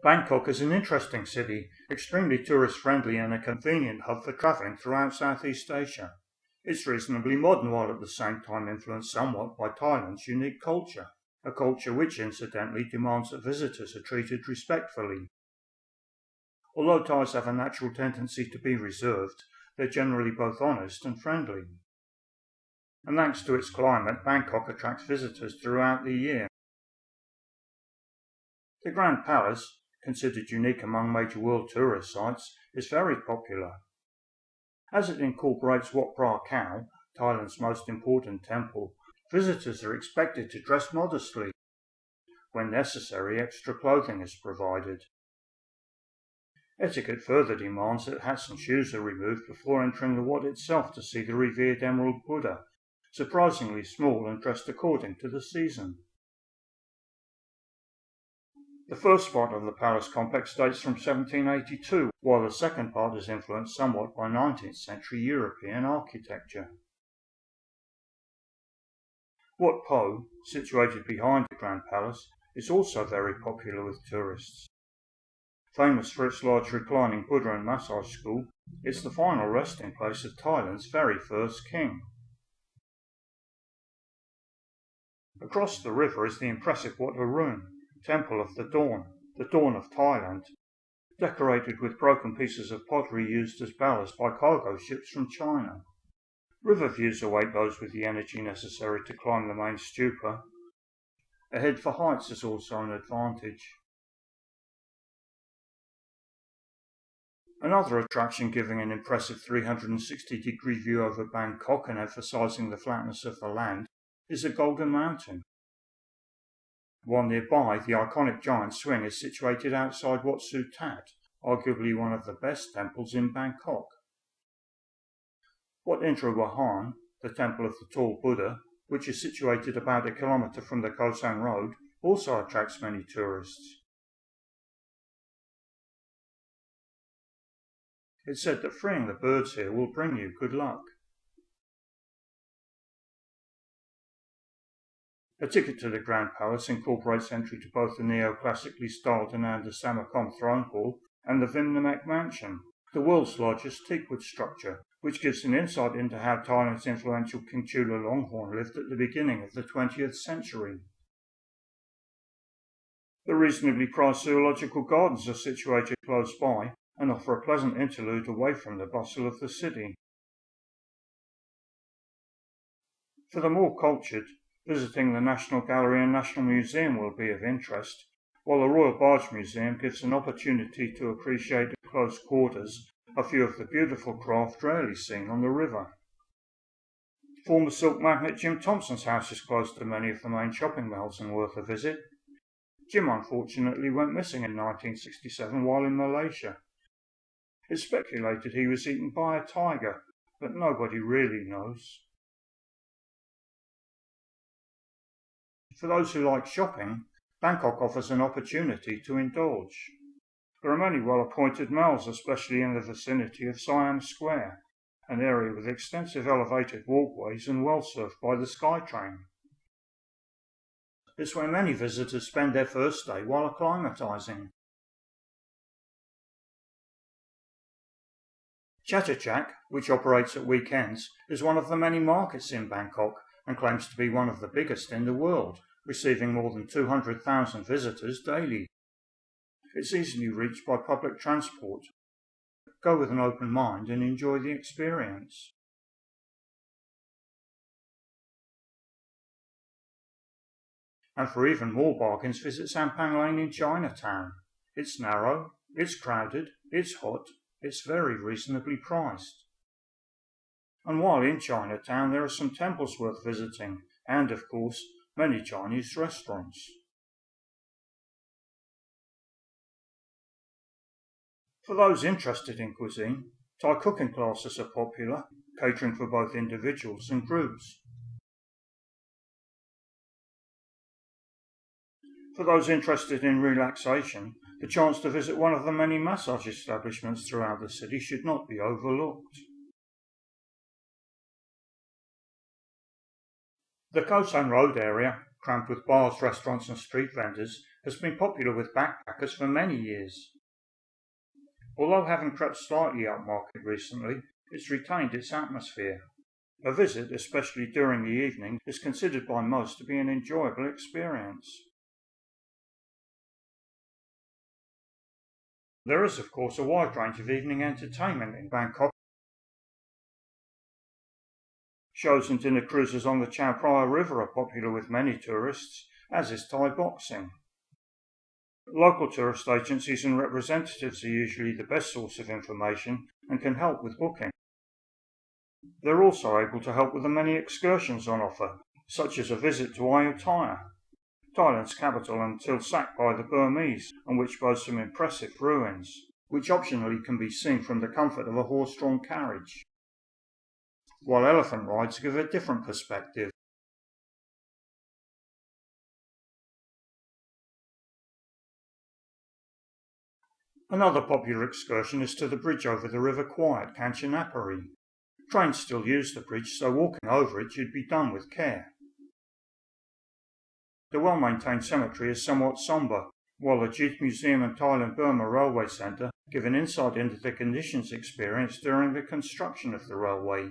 Bangkok is an interesting city, extremely tourist-friendly and a convenient hub for travelling throughout Southeast Asia. It's reasonably modern while at the same time influenced somewhat by Thailand's unique culture, a culture which incidentally demands that visitors are treated respectfully. Although Thais have a natural tendency to be reserved, they're generally both honest and friendly. And thanks to its climate, Bangkok attracts visitors throughout the year. The Grand Palace, considered unique among major world tourist sites, is very popular. As it incorporates Wat Phra Kaew, Thailand's most important temple, visitors are expected to dress modestly. When necessary, extra clothing is provided. Etiquette further demands that hats and shoes are removed before entering the Wat itself to see the revered Emerald Buddha, surprisingly small and dressed according to the season. The first part of the palace complex dates from 1782, while the second part is influenced somewhat by 19th century European architecture. Wat Po, situated behind the Grand Palace, is also very popular with tourists. Famous for its large reclining Buddha and massage school, it's the final resting place of Thailand's very first king. Across the river is the impressive Wat Arun, Temple of the Dawn of Thailand, decorated with broken pieces of pottery used as ballast by cargo ships from China. River views await those with the energy necessary to climb the main stupa. A head for heights is also an advantage. Another attraction giving an impressive 360-degree view over Bangkok and emphasising the flatness of the land is the Golden Mountain. While nearby, the iconic giant swing is situated outside Wat Sutat, arguably one of the best temples in Bangkok. Wat Indra Wahan, the Temple of the Tall Buddha, which is situated about a kilometre from the Khao San Road, also attracts many tourists. It's said that freeing the birds here will bring you good luck. A ticket to the Grand Palace incorporates entry to both the neoclassically styled Ananda Samakon throne hall and the Vimnamek Mansion, the world's largest teakwood structure, which gives an insight into how Thailand's influential King Chulalongkorn lived at the beginning of the 20th century. The reasonably priced zoological gardens are situated close by and offer a pleasant interlude away from the bustle of the city. For the more cultured, visiting the National Gallery and National Museum will be of interest, while the Royal Barge Museum gives an opportunity to appreciate at close quarters a few of the beautiful craft rarely seen on the river. Former silk magnate Jim Thompson's house is close to many of the main shopping malls and worth a visit. Jim unfortunately went missing in 1967 while in Malaysia. It's speculated he was eaten by a tiger, but nobody really knows. For those who like shopping, Bangkok offers an opportunity to indulge. There are many well-appointed malls, especially in the vicinity of Siam Square, an area with extensive elevated walkways and well served by the SkyTrain. It's where many visitors spend their first day while acclimatising. Chatuchak, which operates at weekends, is one of the many markets in Bangkok and claims to be one of the biggest in the world, receiving more than 200,000 visitors daily. It's easily reached by public transport. Go with an open mind and enjoy the experience. And for even more bargains, visit Sampang Lane in Chinatown. It's narrow, it's crowded, it's hot, it's very reasonably priced. And while in Chinatown, there are some temples worth visiting, and of course, many Chinese restaurants. For those interested in cuisine, Thai cooking classes are popular, catering for both individuals and groups. For those interested in relaxation, the chance to visit one of the many massage establishments throughout the city should not be overlooked. The Khao San Road area, cramped with bars, restaurants and street vendors, has been popular with backpackers for many years. Although having crept slightly upmarket recently, it's retained its atmosphere. A visit, especially during the evening, is considered by most to be an enjoyable experience. There is, of course, a wide range of evening entertainment in Bangkok. Shows and dinner cruises on the Chao Phraya River are popular with many tourists, as is Thai boxing. Local tourist agencies and representatives are usually the best source of information and can help with booking. They're also able to help with the many excursions on offer, such as a visit to Ayutthaya, Thailand's capital until sacked by the Burmese, and which boasts some impressive ruins, which optionally can be seen from the comfort of a horse-drawn carriage, while elephant rides give a different perspective. Another popular excursion is to the bridge over the River Kwai at Kanchanaburi. Trains still use the bridge, so walking over it should be done with care. The well-maintained cemetery is somewhat sombre, while the Jeet Museum and Thailand-Burma Railway Centre give an insight into the conditions experienced during the construction of the railway.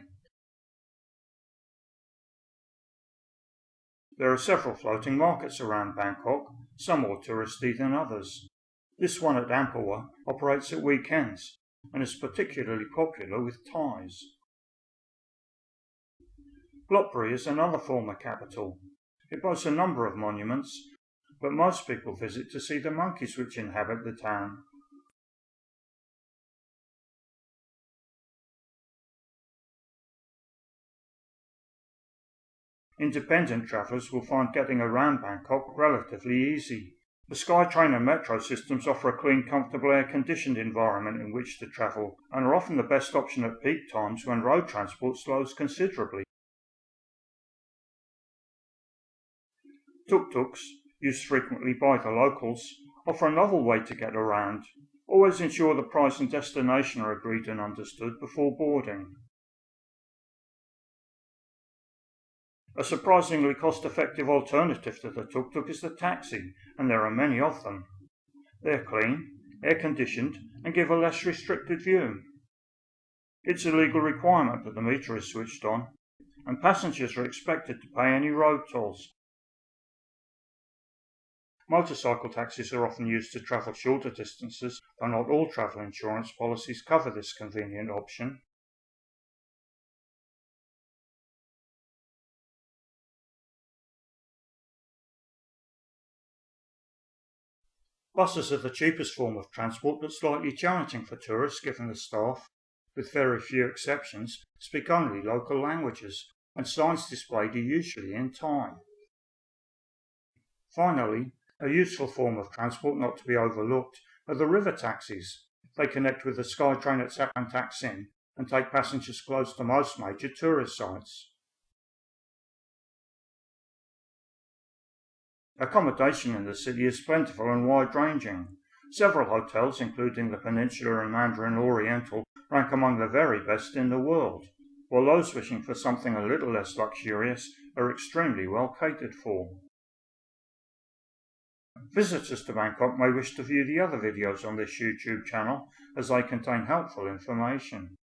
There are several floating markets around Bangkok, some more touristy than others. This one at Ampua operates at weekends and is particularly popular with Thais. Lopburi is another former capital. It boasts a number of monuments, but most people visit to see the monkeys which inhabit the town. Independent travellers will find getting around Bangkok relatively easy. The SkyTrain and metro systems offer a clean, comfortable, air-conditioned environment in which to travel, and are often the best option at peak times when road transport slows considerably. Tuk-tuks, used frequently by the locals, offer a novel way to get around. Always ensure the price and destination are agreed and understood before boarding. A surprisingly cost-effective alternative to the tuk-tuk is the taxi, and there are many of them. They're clean, air-conditioned, and give a less restricted view. It's a legal requirement that the meter is switched on, and passengers are expected to pay any road tolls. Motorcycle taxis are often used to travel shorter distances, though not all travel insurance policies cover this convenient option. Buses are the cheapest form of transport, but slightly challenging for tourists given the staff, with very few exceptions, speak only local languages, and signs displayed are usually in Thai. Finally, a useful form of transport not to be overlooked are the river taxis. They connect with the SkyTrain at Sapan Taksin and take passengers close to most major tourist sites. Accommodation in the city is plentiful and wide-ranging. Several hotels, including the Peninsula and Mandarin Oriental, rank among the very best in the world, while those wishing for something a little less luxurious are extremely well catered for. Visitors to Bangkok may wish to view the other videos on this YouTube channel, as they contain helpful information.